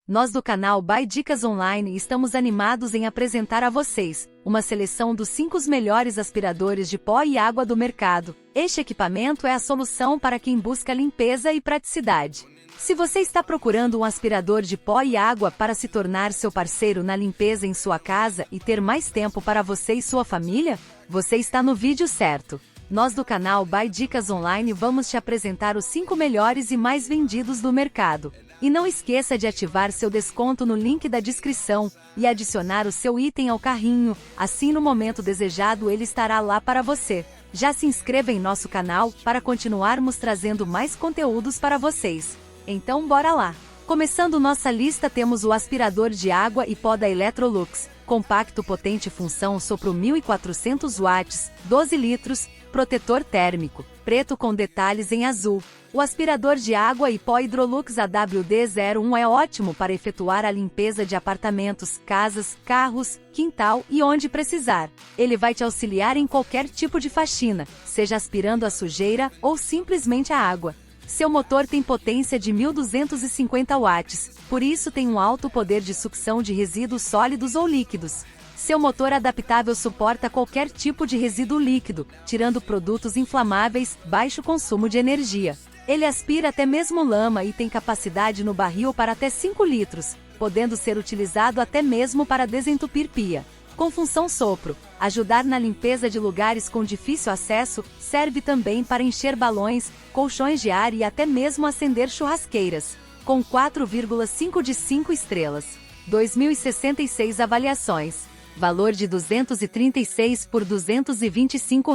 Nós do canal Buy Dicas Online estamos animados em apresentar a vocês uma seleção dos 5 melhores aspiradores de pó e água do mercado. Este equipamento é a solução para quem busca limpeza e praticidade. Se você está procurando um aspirador de pó e água para se tornar seu parceiro na limpeza em sua casa e ter mais tempo para você e sua família, você está no vídeo certo. Nós do canal Buy Dicas Online vamos te apresentar os 5 melhores e mais vendidos do mercado. E não esqueça de ativar seu desconto no link da descrição e adicionar o seu item ao carrinho, assim no momento desejado ele estará lá para você. Já se inscreva em nosso canal para continuarmos trazendo mais conteúdos para vocês. Então bora lá! Começando nossa lista temos o aspirador de água e pó da Electrolux, compacto potente função sopro 1400 watts, 12 litros, protetor térmico, preto com detalhes em azul. O aspirador de água e pó Hydrolux AWD01 é ótimo para efetuar a limpeza de apartamentos, casas, carros, quintal e onde precisar. Ele vai te auxiliar em qualquer tipo de faxina, seja aspirando a sujeira ou simplesmente a água. Seu motor tem potência de 1250 watts, por isso tem um alto poder de sucção de resíduos sólidos ou líquidos. Seu motor adaptável suporta qualquer tipo de resíduo líquido, tirando produtos inflamáveis, baixo consumo de energia. Ele aspira até mesmo lama e tem capacidade no barril para até 5 litros, podendo ser utilizado até mesmo para desentupir pia. Com função sopro, ajudar na limpeza de lugares com difícil acesso, serve também para encher balões, colchões de ar e até mesmo acender churrasqueiras. Com 4,5 de 5 estrelas. 2.066 avaliações. Valor de R$ 236 por R$ 225.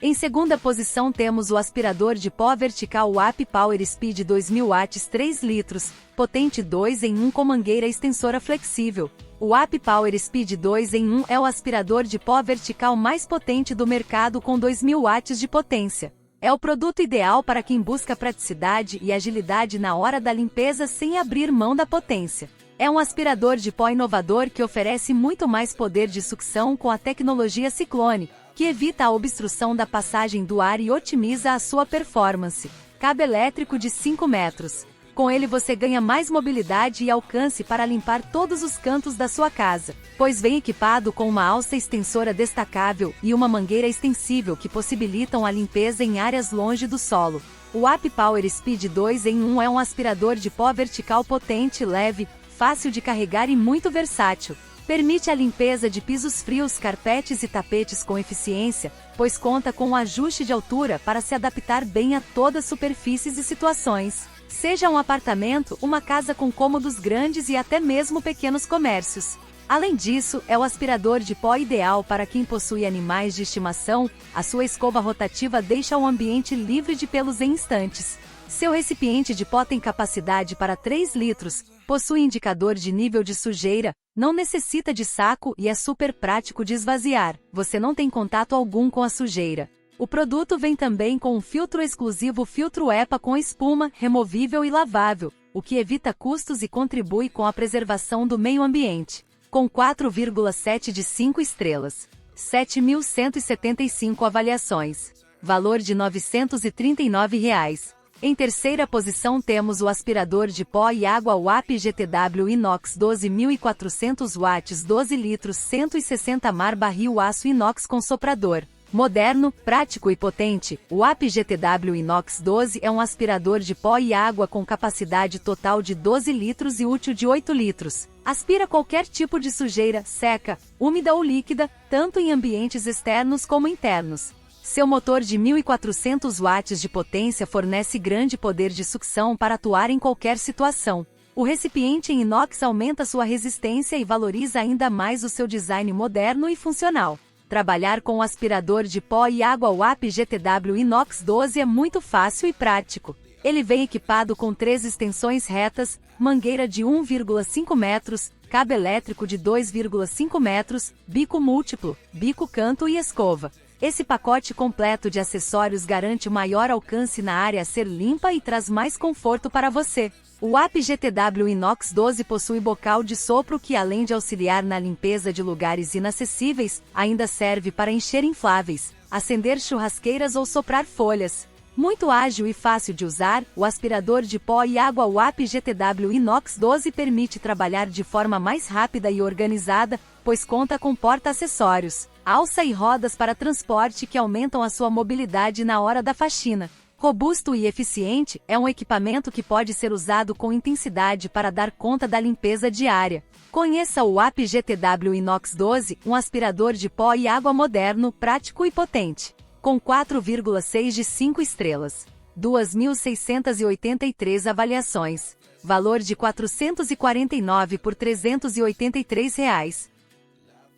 Em segunda posição temos o aspirador de pó vertical WAP Power Speed 2000 watts 3 litros, potente 2 em 1 com mangueira extensora flexível. O WAP Power Speed 2 em 1 é o aspirador de pó vertical mais potente do mercado com 2000 watts de potência. É o produto ideal para quem busca praticidade e agilidade na hora da limpeza sem abrir mão da potência. É um aspirador de pó inovador que oferece muito mais poder de sucção com a tecnologia Ciclone, que evita a obstrução da passagem do ar e otimiza a sua performance. Cabo elétrico de 5 metros. Com ele você ganha mais mobilidade e alcance para limpar todos os cantos da sua casa, pois vem equipado com uma alça extensora destacável e uma mangueira extensível que possibilitam a limpeza em áreas longe do solo. O WAP Power Speed 2 em 1 é um aspirador de pó vertical potente, leve, fácil de carregar e muito versátil. Permite a limpeza de pisos frios, carpetes e tapetes com eficiência, pois conta com um ajuste de altura para se adaptar bem a todas as superfícies e situações. Seja um apartamento, uma casa com cômodos grandes e até mesmo pequenos comércios. Além disso, é o aspirador de pó ideal para quem possui animais de estimação. A sua escova rotativa deixa o ambiente livre de pelos em instantes. Seu recipiente de pó tem capacidade para 3 litros, possui indicador de nível de sujeira, não necessita de saco e é super prático de esvaziar. Você não tem contato algum com a sujeira. O produto vem também com um filtro exclusivo filtro EPA com espuma, removível e lavável, o que evita custos e contribui com a preservação do meio ambiente. Com 4,7 de 5 estrelas. 7.175 avaliações. Valor de R$ 939. Em terceira posição temos o aspirador de pó e água WAP GTW Inox 12.400 watts 12 litros 160 mar barril aço inox com soprador. Moderno, prático e potente, o WAP GTW Inox 12 é um aspirador de pó e água com capacidade total de 12 litros e útil de 8 litros. Aspira qualquer tipo de sujeira, seca, úmida ou líquida, tanto em ambientes externos como internos. Seu motor de 1.400 watts de potência fornece grande poder de sucção para atuar em qualquer situação. O recipiente em inox aumenta sua resistência e valoriza ainda mais o seu design moderno e funcional. Trabalhar com o aspirador de pó e água WAP GTW Inox 12 é muito fácil e prático. Ele vem equipado com 3 extensões retas, mangueira de 1,5 metros, cabo elétrico de 2,5 metros, bico múltiplo, bico canto e escova. Esse pacote completo de acessórios garante maior alcance na área a ser limpa e traz mais conforto para você. O WAP GTW Inox 12 possui bocal de sopro que, além de auxiliar na limpeza de lugares inacessíveis, ainda serve para encher infláveis, acender churrasqueiras ou soprar folhas. Muito ágil e fácil de usar, o aspirador de pó e água WAP GTW Inox 12 permite trabalhar de forma mais rápida e organizada, pois conta com porta-acessórios, alça e rodas para transporte que aumentam a sua mobilidade na hora da faxina. Robusto e eficiente, é um equipamento que pode ser usado com intensidade para dar conta da limpeza diária. Conheça o WAP GTW Inox 12, um aspirador de pó e água moderno, prático e potente. Com 4,6 de 5 estrelas. 2.683 avaliações. Valor de R$ 449 por R$ 383 reais.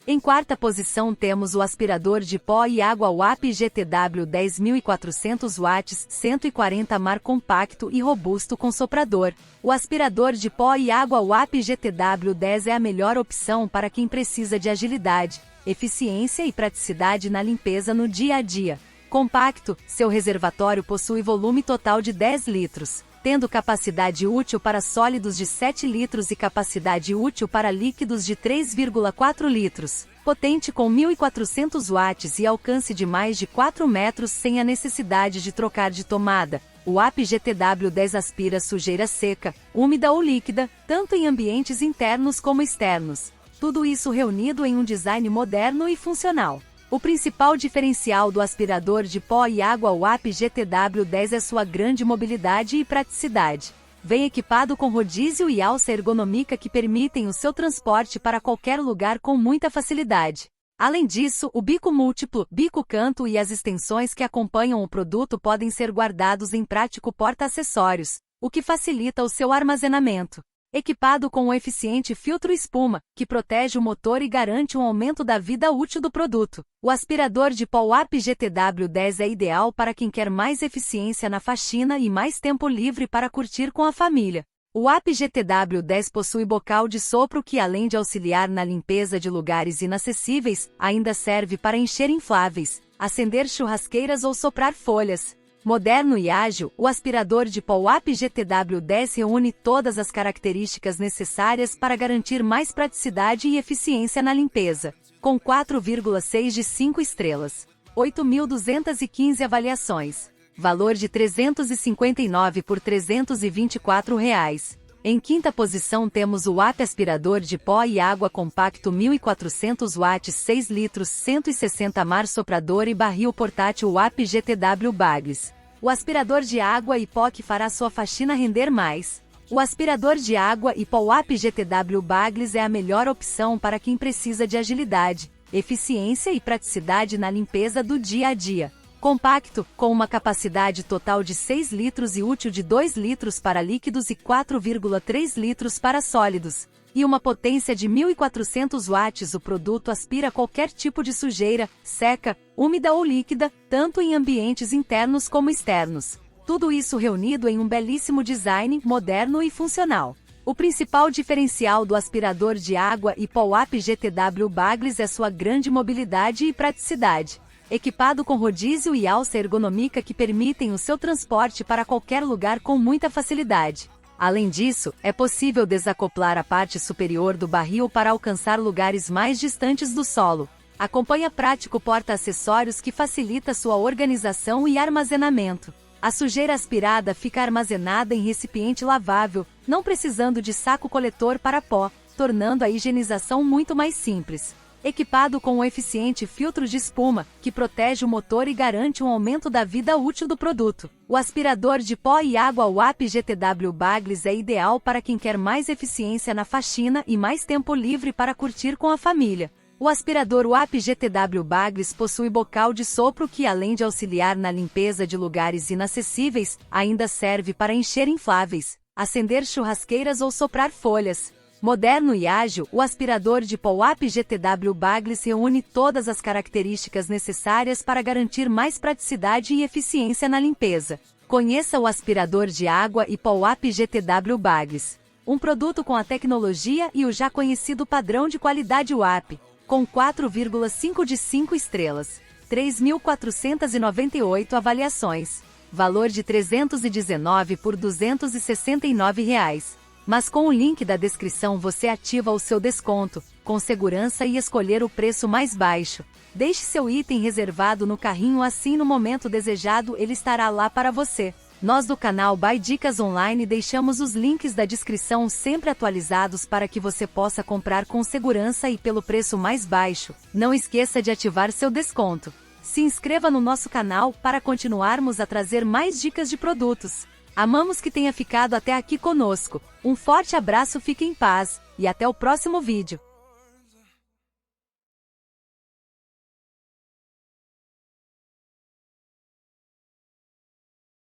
Em quarta posição temos o aspirador de pó e água WAP GTW 10.400 watts, 140 mar compacto e robusto com soprador. O aspirador de pó e água WAP GTW 10 é a melhor opção para quem precisa de agilidade, eficiência e praticidade na limpeza no dia a dia. Compacto, seu reservatório possui volume total de 10 litros, tendo capacidade útil para sólidos de 7 litros e capacidade útil para líquidos de 3,4 litros. Potente com 1.400 watts e alcance de mais de 4 metros sem a necessidade de trocar de tomada. O WAP GTW 10 aspira sujeira seca, úmida ou líquida, tanto em ambientes internos como externos. Tudo isso reunido em um design moderno e funcional. O principal diferencial do aspirador de pó e água WAP GTW 10 é sua grande mobilidade e praticidade. Vem equipado com rodízio e alça ergonômica que permitem o seu transporte para qualquer lugar com muita facilidade. Além disso, o bico múltiplo, bico canto e as extensões que acompanham o produto podem ser guardados em prático porta-acessórios, o que facilita o seu armazenamento. Equipado com um eficiente filtro espuma, que protege o motor e garante um aumento da vida útil do produto. O aspirador de pó WAP GTW 10 é ideal para quem quer mais eficiência na faxina e mais tempo livre para curtir com a família. O WAP GTW 10 possui bocal de sopro que, além de auxiliar na limpeza de lugares inacessíveis, ainda serve para encher infláveis, acender churrasqueiras ou soprar folhas. Moderno e ágil, o aspirador de pó WAP GTW 10 reúne todas as características necessárias para garantir mais praticidade e eficiência na limpeza. Com 4,6 de 5 estrelas. 8.215 avaliações. Valor de R$ 359 por R$ 324 reais. Em quinta posição temos o WAP aspirador de pó e água compacto 1.400 watts 6 litros 160 mar soprador e barril portátil WAP GTW Baglis. O aspirador de água e pó que fará sua faxina render mais. O aspirador de água e pó WAP GTW Baglis é a melhor opção para quem precisa de agilidade, eficiência e praticidade na limpeza do dia a dia. Compacto, com uma capacidade total de 6 litros e útil de 2 litros para líquidos e 4,3 litros para sólidos. E uma potência de 1.400 watts, o produto aspira qualquer tipo de sujeira, seca, úmida ou líquida, tanto em ambientes internos como externos. Tudo isso reunido em um belíssimo design, moderno e funcional. O principal diferencial do aspirador de água e pó WAP GTW Baglis é sua grande mobilidade e praticidade. Equipado com rodízio e alça ergonômica que permitem o seu transporte para qualquer lugar com muita facilidade. Além disso, é possível desacoplar a parte superior do barril para alcançar lugares mais distantes do solo. Acompanha prático porta-acessórios que facilita sua organização e armazenamento. A sujeira aspirada fica armazenada em recipiente lavável, não precisando de saco coletor para pó, tornando a higienização muito mais simples. Equipado com um eficiente filtro de espuma, que protege o motor e garante um aumento da vida útil do produto. O aspirador de pó e água WAP GTW Baglis é ideal para quem quer mais eficiência na faxina e mais tempo livre para curtir com a família. O aspirador WAP GTW Baglis possui bocal de sopro que, além de auxiliar na limpeza de lugares inacessíveis, ainda serve para encher infláveis, acender churrasqueiras ou soprar folhas. Moderno e ágil, o aspirador de pó WAP GTW Baglis reúne todas as características necessárias para garantir mais praticidade e eficiência na limpeza. Conheça o aspirador de água e pó WAP GTW Baglis. Um produto com a tecnologia e o já conhecido padrão de qualidade WAP, com 4,5 de 5 estrelas. 3.498 avaliações. Valor de R$ 319 por R$ 269 reais. Mas com o link da descrição você ativa o seu desconto, com segurança e escolher o preço mais baixo. Deixe seu item reservado no carrinho, assim no momento desejado ele estará lá para você. Nós do canal Buy Dicas Online deixamos os links da descrição sempre atualizados para que você possa comprar com segurança e pelo preço mais baixo. Não esqueça de ativar seu desconto. Se inscreva no nosso canal para continuarmos a trazer mais dicas de produtos. Amamos que tenha ficado até aqui conosco. Um forte abraço, fique em paz e até o próximo vídeo.